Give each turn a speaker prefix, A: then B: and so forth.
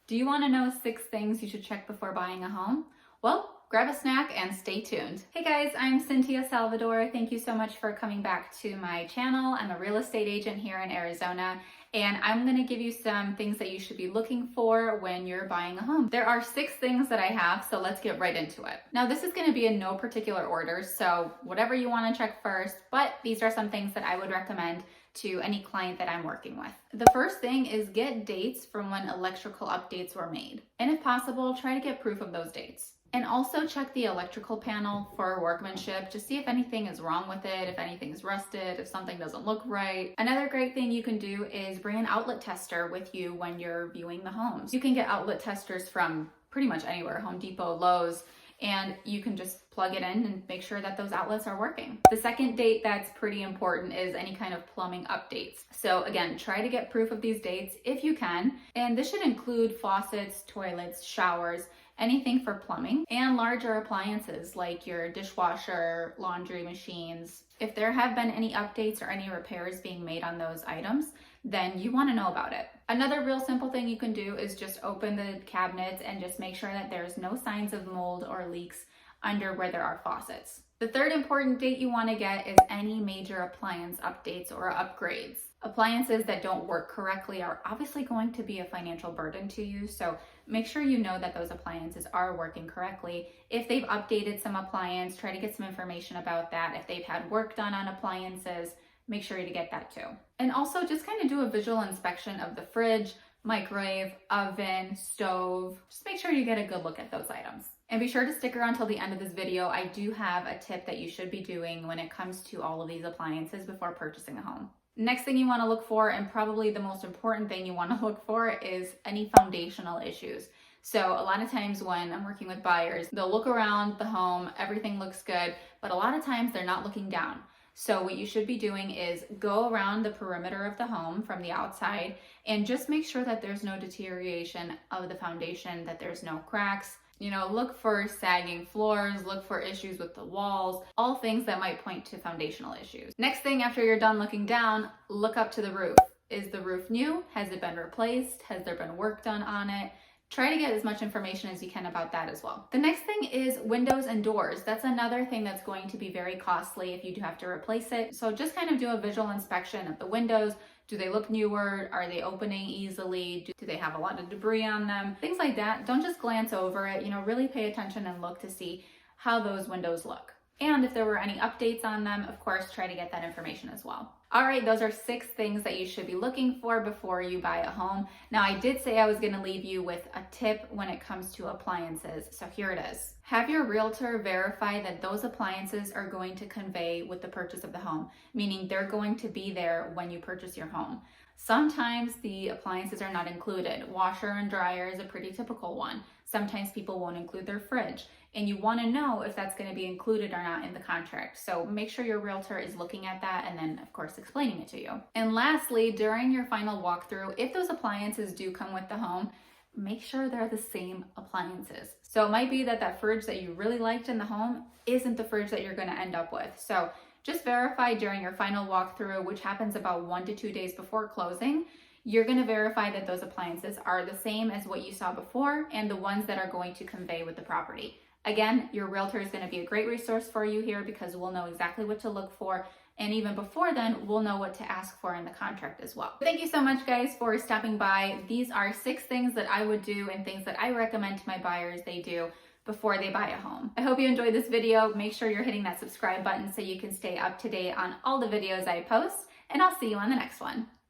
A: Do you want to know 6 things you should check before buying a home? Well, grab a snack and stay tuned. Hey guys, I'm Sintia Salvador. Thank you so much for coming back to my channel. I'm a real estate agent here in Arizona, and I'm going to give you some things that you should be looking for when you're buying a home. There are 6 things that I have, so let's get right into it. Now, this is going to be in no particular order, so whatever you want to check first, but these are some things that I would recommend to any client that I'm working with. The first thing is get dates from when electrical updates were made. And if possible, try to get proof of those dates. And also check the electrical panel for workmanship to see if anything is wrong with it, if anything's rusted, if something doesn't look right. Another great thing you can do is bring an outlet tester with you when you're viewing the homes. You can get outlet testers from pretty much anywhere, Home Depot, Lowe's, and you can just plug it in and make sure that those outlets are working. The second date that's pretty important is any kind of plumbing updates. So again, try to get proof of these dates if you can. And this should include faucets, toilets, showers, anything for plumbing, and larger appliances like your dishwasher, laundry machines. If there have been any updates or any repairs being made on those items, then you want to know about it. Another real simple thing you can do is just open the cabinets and just make sure that there's no signs of mold or leaks under where there are faucets. The third important date you want to get is any major appliance updates or upgrades. Appliances that don't work correctly are obviously going to be a financial burden to you, so make sure you know that those appliances are working correctly. If they've updated some appliance, try to get some information about that. If they've had work done on appliances, make sure to get that too. And also just kind of do a visual inspection of the fridge, microwave, oven, stove. Just make sure you get a good look at those items. And be sure to stick around till the end of this video. I do have a tip that you should be doing when it comes to all of these appliances before purchasing a home. Next thing you want to look for, and probably the most important thing you want to look for, is any foundational issues. So a lot of times when I'm working with buyers, they'll look around the home, everything looks good, but a lot of times they're not looking down. So what you should be doing is go around the perimeter of the home from the outside and just make sure that there's no deterioration of the foundation, that there's no cracks. Look for sagging floors, look for issues with the walls, all things that might point to foundational issues. Next thing, after you're done looking down, look up to the roof. Is the roof new? Has it been replaced? Has there been work done on it? Try to get as much information as you can about that as well. The next thing is windows and doors. That's another thing that's going to be very costly if you do have to replace it. So just kind of do a visual inspection of the windows. Do they look newer? Are they opening easily? Do they have a lot of debris on them? Things like that. Don't just glance over it. Really pay attention and look to see how those windows look. And if there were any updates on them, of course, try to get that information as well. All right, those are 6 things that you should be looking for before you buy a home. Now, I did say I was going to leave you with a tip when it comes to appliances, so here it is. Have your realtor verify that those appliances are going to convey with the purchase of the home, meaning they're going to be there when you purchase your home. Sometimes the appliances are not included. Washer and dryer is a pretty typical one. Sometimes people won't include their fridge, and you want to know if that's going to be included or not in the contract. So make sure your realtor is looking at that and then, of course, explaining it to you. And lastly, during your final walkthrough, if those appliances do come with the home, make sure they're the same appliances. So it might be that that fridge that you really liked in the home isn't the fridge that you're going to end up with. So just verify during your final walkthrough, which happens about 1 to 2 days before closing. You're going to verify that those appliances are the same as what you saw before and the ones that are going to convey with the property. Again, your realtor is going to be a great resource for you here because we'll know exactly what to look for. And even before then, we'll know what to ask for in the contract as well. Thank you so much, guys, for stopping by. These are 6 things that I would do and things that I recommend to my buyers they do before they buy a home. I hope you enjoyed this video. Make sure you're hitting that subscribe button so you can stay up to date on all the videos I post, and I'll see you on the next one.